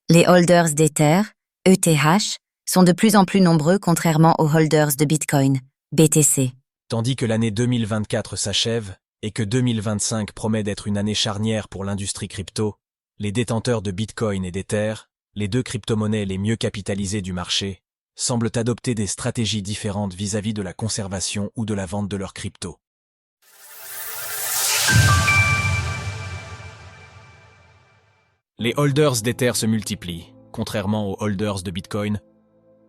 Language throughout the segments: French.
Les holders d'Ether, ETH, sont de plus en plus nombreux contrairement aux holders de Bitcoin, BTC. Tandis que l'année 2024 s'achève et que 2025 promet d'être une année charnière pour l'industrie crypto, les détenteurs de Bitcoin et d'Ether, les deux crypto-monnaies les mieux capitalisées du marché, semblent adopter des stratégies différentes vis-à-vis de la conservation ou de la vente de leurs cryptos. Les holders d'Ether se multiplient, contrairement aux holders de Bitcoin.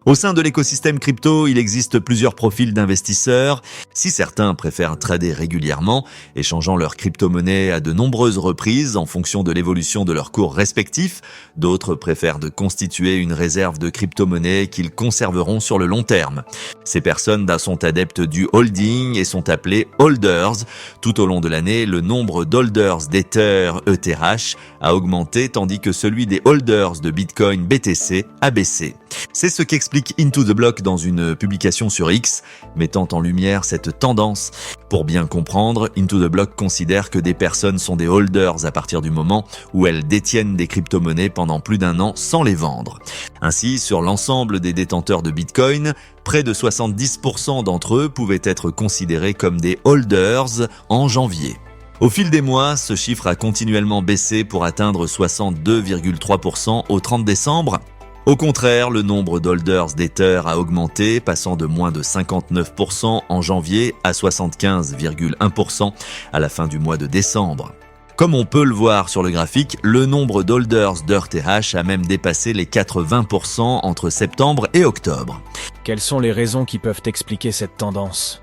Au sein de l'écosystème crypto, il existe plusieurs profils d'investisseurs. Si certains préfèrent trader régulièrement, échangeant leurs crypto-monnaies à de nombreuses reprises en fonction de l'évolution de leurs cours respectifs, d'autres préfèrent de constituer une réserve de crypto-monnaies qu'ils conserveront sur le long terme. Ces personnes sont adeptes du holding et sont appelées holders. Tout au long de l'année, le nombre d'holders d'Ether, ETH, a augmenté tandis que celui des holders de Bitcoin, BTC, a baissé. C'est ce qu'explique Into the Block dans une publication sur X, mettant en lumière cette tendance. Pour bien comprendre, Into the Block considère que des personnes sont des holders à partir du moment où elles détiennent des crypto-monnaies pendant plus d'un an sans les vendre. Ainsi, sur l'ensemble des détenteurs de Bitcoin, près de 70% d'entre eux pouvaient être considérés comme des holders en janvier. Au fil des mois, ce chiffre a continuellement baissé pour atteindre 62,3% au 30 décembre. Au contraire, le nombre d'holders d'Ether a augmenté, passant de moins de 59% en janvier à 75,1% à la fin du mois de décembre. Comme on peut le voir sur le graphique, le nombre d'holders d'ETH a même dépassé les 80% entre septembre et octobre. Quelles sont les raisons qui peuvent expliquer cette tendance ?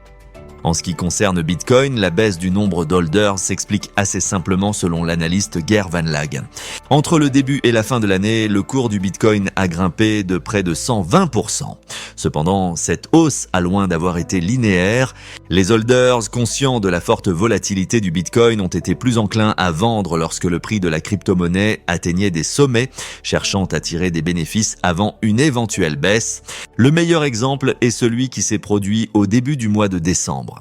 En ce qui concerne Bitcoin, la baisse du nombre d'holders s'explique assez simplement selon l'analyste Ger Van Lag. Entre le début et la fin de l'année, le cours du Bitcoin a grimpé de près de 120%. Cependant, cette hausse a loin d'avoir été linéaire. Les holders, conscients de la forte volatilité du Bitcoin, ont été plus enclins à vendre lorsque le prix de la crypto-monnaie atteignait des sommets, cherchant à tirer des bénéfices avant une éventuelle baisse. Le meilleur exemple est celui qui s'est produit au début du mois de décembre.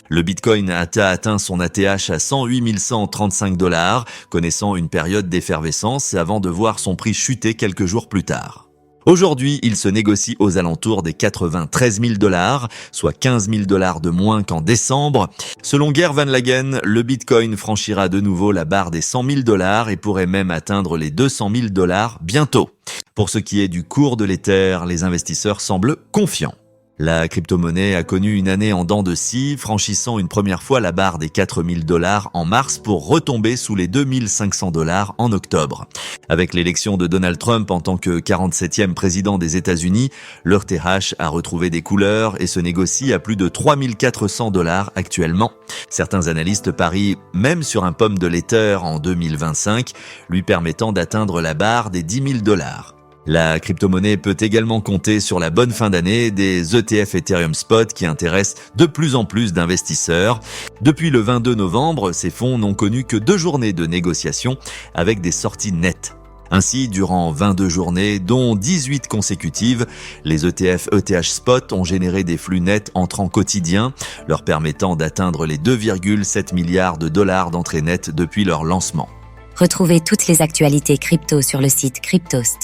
Le Bitcoin a atteint son ATH à 108 135 $, connaissant une période d'effervescence avant de voir son prix chuter quelques jours plus tard. Aujourd'hui, il se négocie aux alentours des 93 000 $, soit 15 000 $ de moins qu'en décembre. Selon Ger Van Lagen, le Bitcoin franchira de nouveau la barre des 100 000 $ et pourrait même atteindre les 200 000 $ bientôt. Pour ce qui est du cours de l'Ether, les investisseurs semblent confiants. La crypto-monnaie a connu une année en dents de scie, franchissant une première fois la barre des 4 000 $ en mars pour retomber sous les 2 500 $ en octobre. Avec l'élection de Donald Trump en tant que 47e président des États-Unis, l'ETH a retrouvé des couleurs et se négocie à plus de 3 400 $ actuellement. Certains analystes parient même sur un pomme de l'Ether en 2025, lui permettant d'atteindre la barre des 10 000 $. La crypto-monnaie peut également compter sur la bonne fin d'année des ETF Ethereum Spot qui intéressent de plus en plus d'investisseurs. Depuis le 22 novembre, ces fonds n'ont connu que 2 journées de négociation avec des sorties nettes. Ainsi, durant 22 journées, dont 18 consécutives, les ETF ETH Spot ont généré des flux nets entrants quotidiens, leur permettant d'atteindre les 2,7 milliards de $ d'entrées nettes depuis leur lancement. Retrouvez toutes les actualités crypto sur le site cryptost.fr.